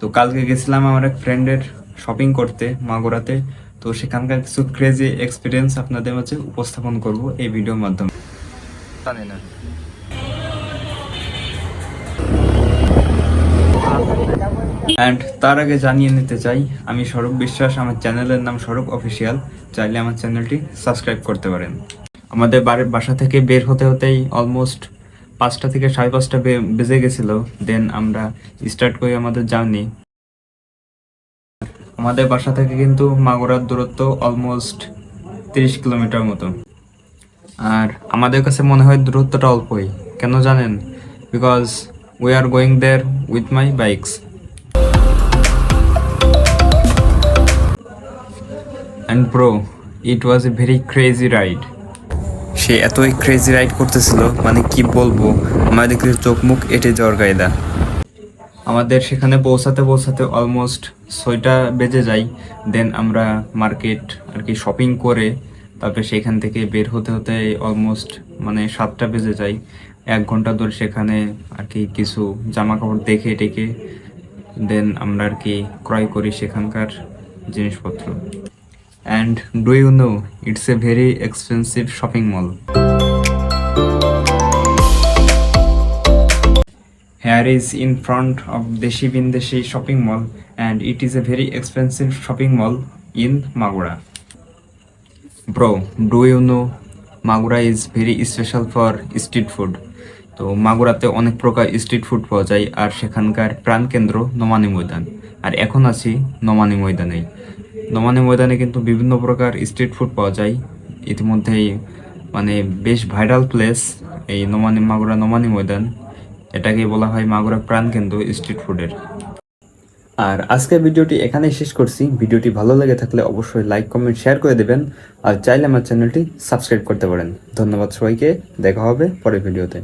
তো কালকে গেছিলাম আমার এক ফ্রেন্ডের শপিং করতে মাগুরাতে। তো সেখানকার কিছু ক্রেজি এক্সপিরিয়েন্স আপনাদের মাঝে উপস্থাপন করব এই ভিডিওর মাধ্যমে। জানি না অ্যান্ড তার আগে জানিয়ে নিতে চাই, আমি স্বরূপ বিশ্বাস, আমার চ্যানেলের নাম স্বরূপ অফিসিয়াল। চাইলে আমার চ্যানেলটি সাবস্ক্রাইব করতে পারেন। আমাদের বাসা থেকে বের হতে হতেই অলমোস্ট 5টা থেকে 5:30 বেজে গেছিল। দেন আমরা স্টার্ট করি আমাদের জার্নি। আমাদের বাসা থেকে কিন্তু মাগুরার দূরত্ব অলমোস্ট 30 কিলোমিটার মতো। আর আমাদের কাছে মনে হয় দূরত্বটা অল্পই, কেন জানেন? Because we are going there with my bikes. And bro, it was a very crazy ride. সে এতই ক্রেজি রাইড করতেছিল, মানে কি বলবো, আমাদের চোখ মুখ এঁটে যাওয়ার কায়দা। আমাদের সেখানে পৌঁছাতে পৌঁছাতে অলমোস্ট 6টা বেজে যায়। দেন আমরা মার্কেট আর কি শপিং করে তারপরে সেখান থেকে বের হতে হতে অলমোস্ট মানে 7টা বেজে যায়। 1 ঘন্টা ধরে সেখানে আর কি কিছু জামা কাপড় দেখে টেকে দেন আমরা আর কি ক্রয় করি সেখানকার জিনিসপত্র। And do you know, it's a very expensive shopping mall. Here is in front of Deshi Bindeshi shopping mall, and it is a very expensive shopping mall in Magura. Bro, do you know Magura is very special for street food? তো মাগুরাতে অনেক প্রকার street food পাওয়া যায়, আর সেখানকার প্রাণকেন্দ্র নোমানী ময়দান। আর এখন আছি নোমানী ময়দানে। নোমানী ময়দানে কিন্তু বিভিন্ন প্রকার স্ট্রিট ফুড পাওয়া যায়। ইতিমধ্যেই মানে বেশ ভাইরাল প্লেস এই মাগুরা নোমানী ময়দান। এটাকে বলা হয় মাগুরা প্রাণকেন্দ্র স্ট্রিট ফুডের। আর আজকের ভিডিওটি এখানেই শেষ করছি। ভিডিওটি ভালো লেগে থাকলে অবশ্যই লাইক কমেন্ট শেয়ার করে দেবেন, আর চাইলে আমার চ্যানেলটি সাবস্ক্রাইব করতে পারেন। ধন্যবাদ সবাইকে, দেখা হবে পরের ভিডিওতে।